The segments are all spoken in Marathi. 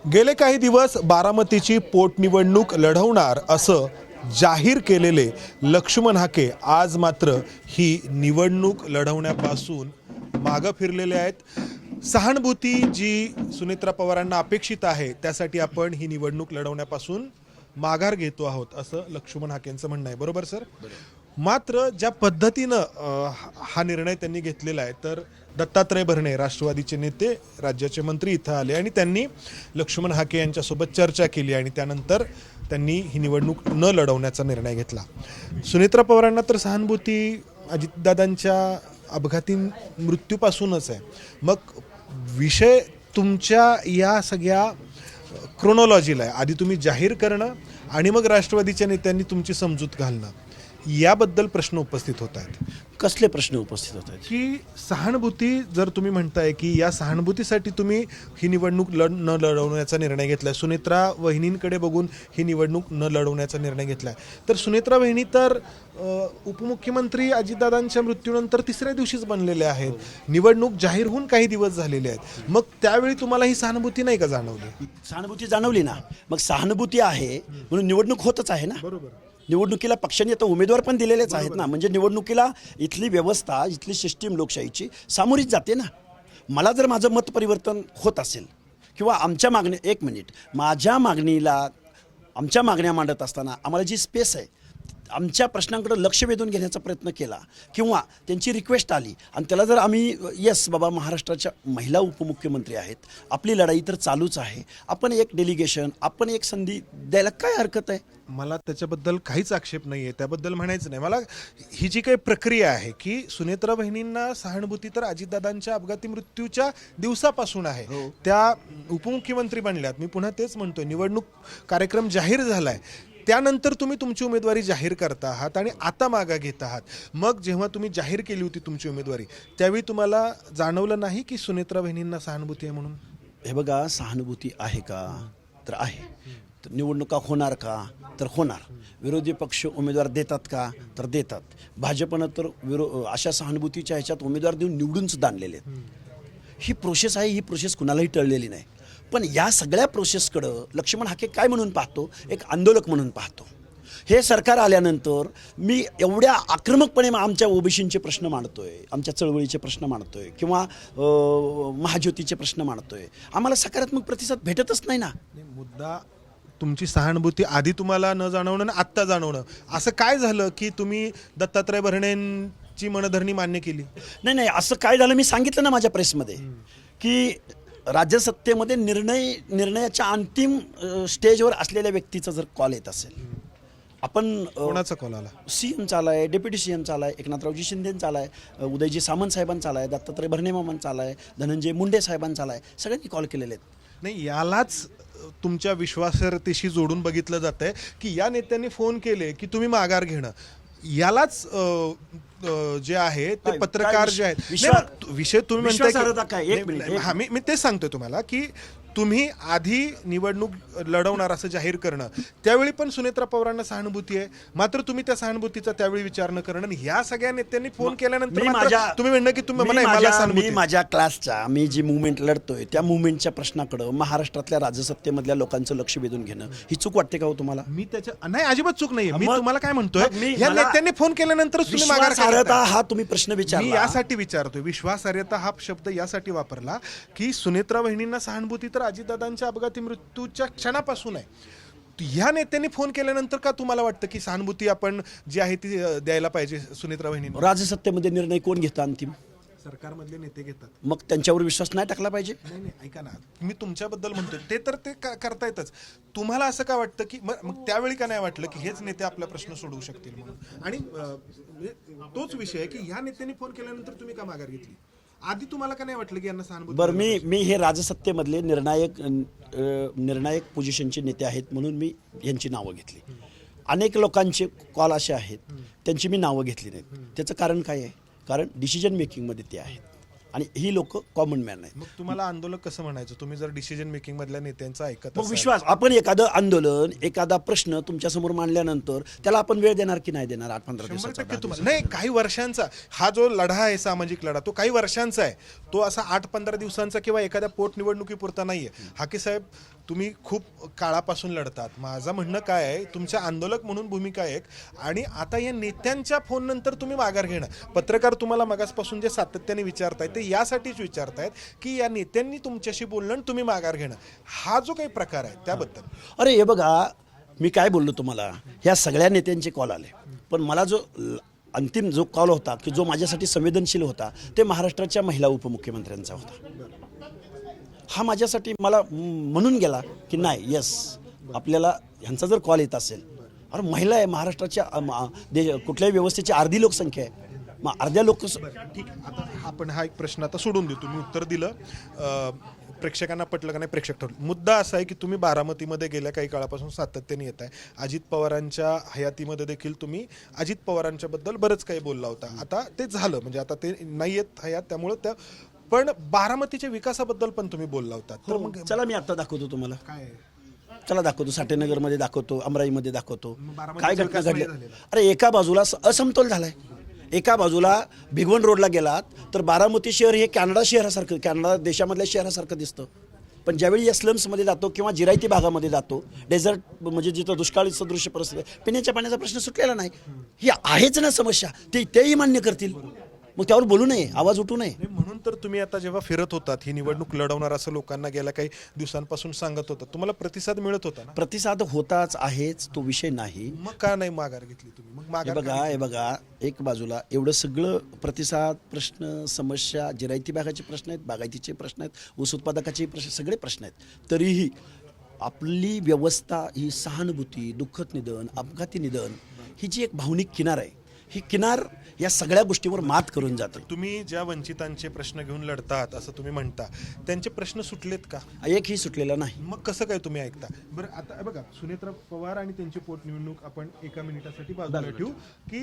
गेले काही दिवस बारामतीची पोटनिवडणूक लढवणार असं जाहीर केलेले लक्ष्मण हाके आज मात्र ही निवडणूक लढवण्यापासून मागं फिरलेले आहेत। सहानुभूती जी सुनेत्रा पवारांना अपेक्षित आहे त्यासाठी आपण ही निवडणूक लढवण्यापासून माघार घेतो आहोत असं लक्ष्मण हाकेंचं म्हणणं आहे। बरोबर सर? मात्र ज्या पद्धतीनं हा निर्णय त्यांनी घेतलेला आहे तर दत्तात्रय भरणे राष्ट्रवादीचे नेते राज्याचे मंत्री इथं आले आणि त्यांनी लक्ष्मण हाके यांच्यासोबत चर्चा केली आणि त्यानंतर त्यांनी ही निवडणूक न लढवण्याचा निर्णय घेतला। सुनेत्रा पवारांना तर सहानुभूती अजितदादांच्या अपघाती मृत्यूपासूनच आहे। मग विषय तुमच्या या सगळ्या क्रोनॉलॉजीला आहे। आधी तुम्ही जाहीर करणं आणि मग राष्ट्रवादीच्या नेत्यांनी तुमची समजूत घालणं याबद्दल प्रश्न उपस्थित होत आहेत। कसले प्रश्न उपस्थित होत आहेत की सहानुभूती जर तुम्ही म्हणताय की या सहानुभूतीसाठी तुम्ही ही निवडणूक न लढवण्याचा निर्णय घेतलाय, सुनेत्रा वहिनींकडे बघून ही निवडणूक न लढवण्याचा निर्णय घेतलाय, तर सुनेत्रा वहिनी तर उपमुख्यमंत्री अजितदादांच्या मृत्यूनंतर तिसऱ्या दिवशीच बनलेले आहेत। निवडणूक जाहीर होऊन काही दिवस झालेले आहेत। मग त्यावेळी तुम्हाला ही सहानुभूती नाही का जाणवली? सहानुभूती जाणवली ना। मग सहानुभूती आहे म्हणून निवडणूक होतच आहे ना। बरोबर। निवडणुकीला पक्षांनी आता उमेदवार पण दिलेलेच आहेत ना। म्हणजे निवडणुकीला इथली व्यवस्था, इथली सिस्टीम लोकशाहीची सामोरीच जाते ना। मला जर माझं मत परिवर्तन होत असेल किंवा आमच्या माझ्या मागण्या मांडत असताना आम्हाला जी स्पेस आहे, आमच्या प्रश्नांकडे लक्ष वेधून घेण्याचा प्रयत्न केला किंवा त्यांची रिक्वेस्ट आली आणि त्याला जर आम्ही येस बाबा महाराष्ट्राच्या महिला उपमुख्यमंत्री आहेत, आपली लढाई तर चालूच आहे, आपण एक डेलिगेशन, आपण एक संधी द्यायला काय हरकत आहे? मला त्याच्याबद्दल काहीच आक्षेप नाही आहे, त्याबद्दल म्हणायचं नाही। मला ही जी काही प्रक्रिया आहे की सुनेत्रा बहिणींना सहानुभूती तर अजितदादांच्या अपघाती मृत्यूच्या दिवसापासून आहे। त्या उपमुख्यमंत्री बनल्यात। मी पुन्हा तेच म्हणतोय, निवडणूक कार्यक्रम जाहीर झालाय, त्यानंतर तुम्ही तुमची उमेदवारी जाहीर करता आहात आणि आता मागा घेत आहात। मग जेव्हा तुम्ही जाहीर केली होती तुमची उमेदवारी त्यावेळी तुम्हाला जाणवलं नाही की सुनेत्रा बहिणींना सहानुभूती आहे म्हणून? हे बघा, सहानुभूती आहे का तर आहे, तर निवडणुका होणार का तर होणार, विरोधी पक्ष उमेदवार देतात का तर देतात, भाजपनं तर अशा सहानुभूतीच्या ह्याच्यात उमेदवार देऊन निवडून सुद्धा आणलेले आहेत। ही प्रोसेस आहे, ही प्रोसेस कुणालाही टळलेली नाही। पण या सगळ्या प्रोसेसकडं लक्ष्मण हाके काय म्हणून पाहतो? एक आंदोलक म्हणून पाहतो। हे सरकार आल्यानंतर मी एवढ्या आक्रमकपणे आमच्या ओबीसींचे प्रश्न मांडतोय, आमच्या चळवळीचे प्रश्न मांडतोय किंवा महाज्योतीचे प्रश्न मांडतोय, आम्हाला सकारात्मक प्रतिसाद भेटतच नाही ना। मुद्दा तुमची सहानुभूती आधी तुम्हाला न जाणवणं आणि आत्ता जाणवणं, असं काय झालं की तुम्ही दत्तात्रय भरणेंची मनधरणी मान्य केली? नाही, असं काय झालं मी सांगितलं ना माझ्या प्रेसमध्ये की राज्यसत्तेमध्ये निर्णयाच्या अंतिम स्टेजवर असलेल्या व्यक्तीचा जर कॉल येत असेल, आपण कोणाचा कॉल आला? सीएमचा आलाय, डेप्युटी सीएमचा आलाय, एकनाथरावजी शिंदेंचा आलाय, उदयजी सामंत साहेबांचा आलाय, दत्तात्रय भरणे मामांचा आलाय, धनंजय मुंडे साहेबांचा आलाय, सगळ्यांनी कॉल केलेले आहेत। नाही, यालाच तुमच्या विश्वासार्हतेशी जोडून बघितलं जात आहे की या नेत्यांनी फोन केले की तुम्ही माघार घेणं, यालाच जे आहे ते पत्रकार जे आहेत विषय तुम्ही म्हणताय, मी तेच सांगतोय तुम्हाला की तुम्ही आधी निवडणूक लढवणार असं जाहीर करणं, त्यावेळी पण सुनेत्रा पवारांना सहानुभूती आहे, मात्र तुम्ही त्या सहानुभूतीचा त्यावेळी विचार न करणं, ह्या सगळ्या नेत्यांनी फोन केल्यानंतर तुम्ही म्हणणं की तुम्ही माझ्या क्लासच्या मी जी मुवमेंट लढतोय त्या मुवमेंटच्या प्रश्नाकडे महाराष्ट्रातल्या राजसत्तेमधल्या लोकांचं लक्ष वेधून घेणं ही चूक वाटते का हो तुम्हाला? मी त्याच्या नाही, अजिबात चूक नाहीये। मी तुम्हाला काय म्हणतोय, या नेत्यांनी फोन केल्यानंतर तुम्ही माघार हा तुम्ही प्रश्न विचारला, मी यासाठी विचारतोय। विश्वासार्हता हा शब्द यासाठी वापरला की सुनेत्रा वहिनींना सहानुभूती तर अजितदादांच्या अपघाती मृत्यूच्या क्षणापासून आहे। ह्या नेत्यांनी फोन केल्यानंतर का तुम्हाला वाटतं की सहानुभूती आपण जी आहे ती द्यायला पाहिजे सुनेत्रा वहिनींना? राजसत्तेमध्ये निर्णय कोण घेतं? अंतिम सरकारमधले नेते घेतात। मग त्यांच्यावर विश्वास नाही टाकला पाहिजे? नाही, ऐका ना, मी तुमच्याबद्दल म्हणतोय, ते तर ते करतायतच। तुम्हाला असं का वाटतं की मग त्यावेळी का नाही वाटलं की हेच नेते आपला प्रश्न सोडवू शकतील म्हणून? आणि तोच विषय आहे की ह्या नेत्यांनी फोन केल्यानंतर तुम्ही का माघार घेतली? आधी तुम्हाला का नाही वाटलं की यांना सहानुभूती? बरं, मी हे राजसत्तेमधले निर्णायक पोझिशनचे नेते आहेत म्हणून मी यांची नावं घेतली। अनेक लोकांचे कॉल असे आहेत त्यांची मी नावं घेतली नाहीत। त्याचं कारण काय आहे? कारण डिसिजन मेकिंगमध्ये ते आहेत आणि ही लोक कॉमन मॅन आहेत। मग तुम्हाला आंदोलक कसं म्हणायचं? तुम्ही जर डिसिजन मेकिंग मधल्या नेत्यांचा ऐकत मग विश्वास, आपण एखादं आंदोलन, एखादा प्रश्न तुमच्यासमोर मांडल्यानंतर त्याला आपण वेळ देणार की नाही देणार? 8-15 दिवसाचा नाही, काही वर्षांचा हा जो लढा आहे, सामाजिक लढा, तो काही वर्षांचा आहे। तो असा 8-15 दिवसांचा किंवा एखाद्या पोटनिवडणुकीपुरता नाहीये। हाके साहेब, तुम्ही खूप काळापासून लढतात. माझं म्हणणं काय आहे, तुमच्या आंदोलक म्हणून भूमिका एक, आणि आता या नेत्यांच्या फोन नंतर तुम्ही माघार घेणं. पत्रकार तुम्हाला मगासपासून जे सातत्याने विचारतायत ते यासाठीच विचारतायत की या नेत्यांनी तुमच्याशी बोलणं आणि तुम्ही माघार घेणं, हा जो काही प्रकार आहे त्याबद्दल. अरे हे बघा, मी काय बोललो तुम्हाला, ह्या सगळ्या नेत्यांचे कॉल आले, पण मला जो अंतिम जो कॉल होता की जो माझ्यासाठी संवेदनशील होता ते महाराष्ट्राच्या महिला उपमुख्यमंत्र्यांचा होता. हा माझ्यासाठी मला म्हणून गेला की नाही, येस, आपल्याला ह्यांचा जर कॉल येत असेल, अरे महिला आहे, महाराष्ट्राच्या कुठल्याही व्यवस्थेची अर्धी लोकसंख्या आहे, मग अर्ध्या ठीक आहे, आता आपण हा एक प्रश्न आता सोडून देऊ. तुम्ही उत्तर दिलं, प्रेक्षकांना पटलं का नाही प्रेक्षक ठरलं. मुद्दा असा आहे की तुम्ही बारामतीमध्ये गेल्या काही काळापासून सातत्याने येत आहे. अजित पवारांच्या हयातीमध्ये देखील तुम्ही अजित पवारांच्या बद्दल बरंच काही बोलला होता. आता ते झालं, म्हणजे आता ते नाही येत हयात, त्यामुळं त्या, पण बारामतीच्या विकासाबद्दल पण तुम्ही बोलला होता. तर मग चला मी आता दाखवतो तुम्हाला, काय चला दाखवतो, साठेनगरमध्ये दाखवतो, अमराईमध्ये दाखवतो, बारामतीचा काय घटना विकास नाही घडल्या. झालेला. अरे एका बाजूला असमतोल झालाय, एका बाजूला भिगवण रोडला गेलात तर बारामती शहर हे कॅनडा शहरासारखं, कॅनडा देशामधल्या शहरासारखं दिसतं. पण ज्यावेळी या स्लम्समध्ये जातो किंवा जिरायती भागामध्ये जातो, डेझर्ट म्हणजे जिथं दुष्काळी सदृश परिस्थिती आहे, पिण्याच्या पाण्याचा प्रश्न सुटलेला नाही. ही आहेच ना समस्या, तेही मान्य करतील, मग त्यावर बोलू नये, आवाज उठू नये. नाही, म्हणून तर तुम्ही आता जेव्हा फिरत होतात, ही निवडणूक लढवणार असं लोकांना गेल्या काही दिवसांपासून सांगत होता, तुम्हाला प्रतिसाद मिळत होता ना? प्रतिसाद होताच आहेच, तो विषय नाही. मग का नाही माघार घेतली तुम्ही? मग माघार हे बघा, एक बाजूला एवढं सगळं प्रतिसाद, प्रश्न, समस्या, जिरायती भागाचे प्रश्न आहेत, बागायतीचे प्रश्न आहेत, ऊस उत्पादकाचे प्रश्न, सगळे प्रश्न आहेत, तरीही आपली व्यवस्था ही सहानुभूती, दुःखद निधन, अपघाती निधन, ही जी एक भावनिक किनार आहे, ही किनार या सगळ्या गोष्टीवर मात करून जातं. तुम्ही ज्या वंचितांचे प्रश्न घेऊन लढतात असं तुम्ही म्हणता, त्यांचे प्रश्न सुटलेत का? एकही सुटलेला नाही. मग कसं काय तुम्ही ऐकता? बरं, आता बघा, सुनेत्रा पवार आणि त्यांची पोटनिवडणूक आपण एका मिनिटासाठी बाजूला ठेवू की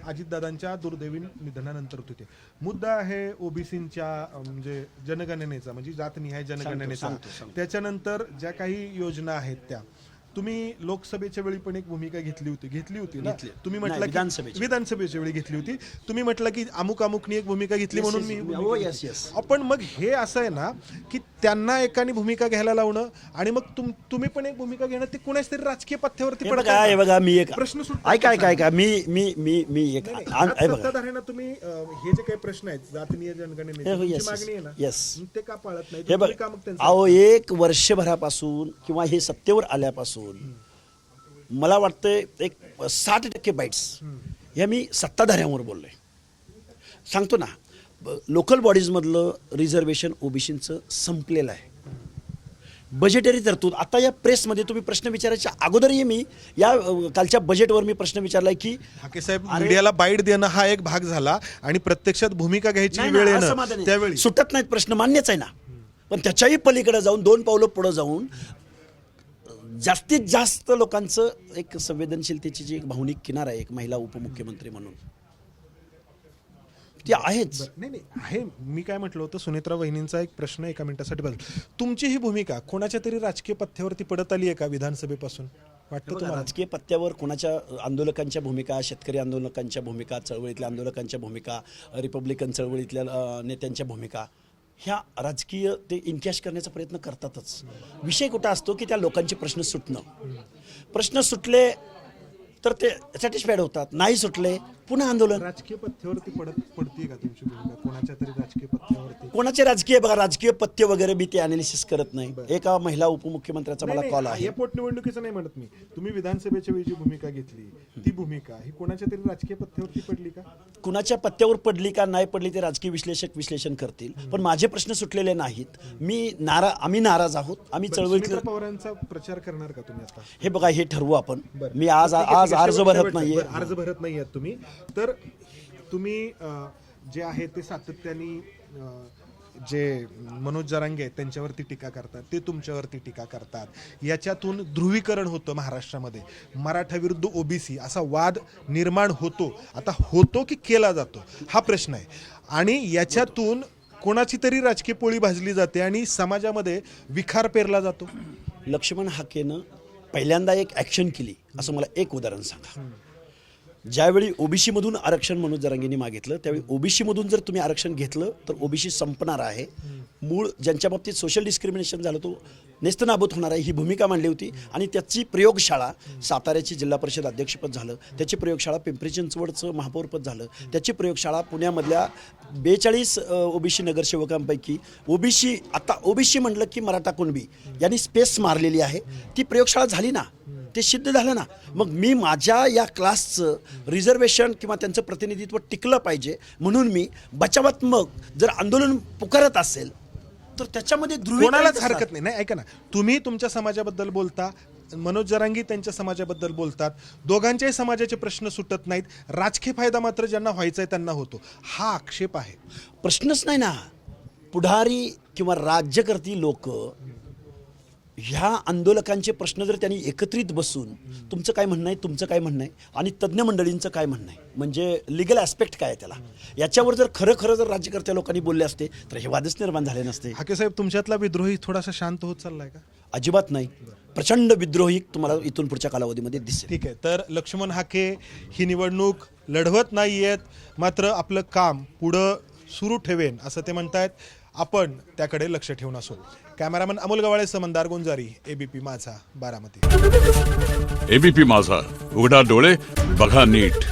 अजितदादांच्या दुर्दैवी निधनानंतर होते ते. मुद्दा आहे ओबीसींच्या म्हणजे जनगणनेचा, म्हणजे जातनिहाय जनगणनेचा. त्याच्यानंतर ज्या काही योजना आहेत त्या तुम्ही लोकसभेच्या वेळी पण एक भूमिका घेतली होती ना? तुम्ही म्हटलं की विधानसभेच्या वेळी घेतली होती, तुम्ही म्हटलं की अमुकनी एक भूमिका घेतली म्हणून मी. आपण मग हे असं आहे ना की त्यांना एकाने भूमिका घ्यायला लावणं आणि मग तुम्ही पण एक भूमिका घेणं, ते कुणाच तरी राजकीय पथ्यावरती बघा, मी एक प्रश्न ऐका मी एक सत्ताधाऱ्यांना तुम्ही हे जे काही प्रश्न आहेत जातीय जनगणनेची मागणी आहे ना, ते का पाळत नाही? हे बघा, एक वर्षभरापासून किंवा हे सत्तेवर आल्यापासून मला वाटतं एक 60% बाईट्स या मी सत्ताधाऱ्यांवर बोललोय. सांगतो ना, लोकल बॉडीजमधलं रिझर्वेशन ओबीसीचं संपलेलं आहे. बजेटरी तरतूद, आता या प्रेसमध्ये तुम्ही प्रश्न विचारायच्या अगोदरही मी या कालच्या बजेटवर मी प्रश्न विचारलाय की हाके साहेब, मीडियाला बाईट देणं हा एक भाग झाला आणि प्रत्यक्षात भूमिका घ्यायची वेळ येणं, त्यावेळी सुटत नाहीत प्रश्न, मान्यच आहे ना, पण त्याच्याही पलीकडे जाऊन 2 पावलं पुढे जाऊन जास्तीत जास्त लोकांचं एक संवेदनशीलतेची जी एक भावनिक किनार आहे, एक महिला उपमुख्यमंत्री म्हणून ती आहेच. नाही आहे. मी काय म्हटलं होतं, सुनेत्रा वहिनींचा एक प्रश्न एका मिनिटासाठी बदल. तुमची ही भूमिका कोणाच्या तरी राजकीय पथ्यावरती पडत आली आहे का विधानसभेपासून? वाटतं तुम्हाला राजकीय पत्त्यावर कोणाच्या आंदोलकांच्या भूमिका, शेतकरी आंदोलकांच्या भूमिका, चळवळीतल्या आंदोलकांच्या भूमिका, रिपब्लिकन चळवळीतल्या नेत्यांच्या भूमिका, ह्या राजकीय ते इनकॅश करण्याचा प्रयत्न करतातच. विषय कुठं असतो की त्या लोकांचे प्रश्न सुटणं. प्रश्न सुटले तर ते सॅटिस्फाईड होतात, नाही सुटले पुन्हा आंदोलन. राजकीय पथ्यावरती पडते का तुमची भूमिका कोणाच्या तरी राजकीय पथ्यावरती? कोणाचे राजकीय, बघा, राजकीय पथ्य वगैरे मी ते अनालिसिस करत नाही. एका महिला उपमुख्यमंत्र्याचा मला कॉल आहे. या पोटनिवडणुकीचं नाही म्हणत मी, तुम्ही विधानसभेच्या वेळी जी भूमिका घेतली ती भूमिका ही कोणाच्या तरी राजकीय पथ्यावरती पडली का? कुणाच्या पत्त्यावर पडली का नाही पडली ते राजकीय विश्लेषण करतील, पण माझे प्रश्न सुटलेले नाहीत. आम्ही नाराज आहोत. आम्ही चळवळीतल्या पवारांचा प्रचार करणार का तुम्ही आता? हे बघा, हे ठरवू आपण. मी आज अर्ज भरत नाहीये तुम्ही, तर तुम्ही जे आहे ते सातत्याने जे मनोज जरांगे आहेत त्यांच्यावरती टीका करतात, ते तुमच्यावरती टीका करतात. याच्यातून ध्रुवीकरण होतं महाराष्ट्रामध्ये, मराठा विरुद्ध ओबीसी असा वाद निर्माण होतो. आता होतो की केला जातो हा प्रश्न आहे, आणि याच्यातून कोणाची तरी राजकीय पोळी भाजली जाते आणि समाजामध्ये विखार पेरला जातो. लक्ष्मण हाकेनं पहिल्यांदा एक ॲक्शन केली असं मला एक उदाहरण सांगा. ज्यावेळी ओबीसी मधून आरक्षण मनोज जरांगेंनी मागितलं, त्यावेळी ओबीसी मधून जर तुम्ही आरक्षण घेतलं तर ओबीसी संपणार आहे. मूळ ज्यांच्या बाबतीत सोशल डिस्क्रिमिनेशन झालं तो नेस्तनाबूत होणार आहे ही भूमिका मांडली होती आणि त्याची प्रयोगशाळा साताऱ्याची जिल्हा परिषद अध्यक्षपद झालं, त्याची प्रयोगशाळा पिंपरी चिंचवडचं महापौरपद झालं, त्याची प्रयोगशाळा पुण्यामधल्या 42 ओबीसी नगरसेवकांपैकी ओबीसी, आता ओबीसी म्हटलं की मराठा कुणबी यांनी स्पेस मारलेली आहे, ती प्रयोगशाळा झाली ना, ते सिद्ध झालं ना. मग मी माझ्या या क्लासचं रिझर्वेशन किंवा त्यांचं प्रतिनिधित्व टिकलं पाहिजे म्हणून मी बचावात्मक जर आंदोलन पुकारत असेल तर त्याच्यामध्ये कोणालाच हरकत नाही. नाही, ऐका ना, तुम्ही तुमच्या समाजाबद्दल बोलता, मनोज जरांगी त्यांच्या समाजाबद्दल बोलतात, दोघांच्याही समाजाचे प्रश्न सुटत नाहीत, राजकीय फायदा मात्र ज्यांना व्हायचा आहे त्यांना होतो, हा आक्षेप आहे. प्रश्नच नाही ना. पुढारी किंवा राज्यकर्ती लोक ह्या आंदोलकांचे प्रश्न जर त्यांनी एकत्रित बसून तुमचं काय म्हणणं आहे, तुमचं काय म्हणणं आहे आणि तज्ज्ञ मंडळींचं काय म्हणणं आहे, म्हणजे लिगल ॲस्पेक्ट काय आहे त्याला, याच्यावर जर खरं जर राज्यकर्त्या लोकांनी बोलले असते तर हे वादच निर्माण झाले नसते. हाके साहेब, तुमच्यातला विद्रोही थोडासा शांत होत चाललाय का? अजिबात नाही. प्रचंड विद्रोही तुम्हाला इथून पुढच्या कालावधीमध्ये दिसेल. ठीक आहे, तर लक्ष्मण हाके ही निवडणूक लढवत नाही आहेत, मात्र आपलं काम पुढं सुरू ठेवेन असं ते म्हणतायत. आपण त्याकडे लक्ष ठेवून असो. कॅमेरामन अमोल गवाळे, मंदार गुंजारी, एबीपी माझा, बारामती. एबीपी माझा, उघडा डोळे बघा नीट.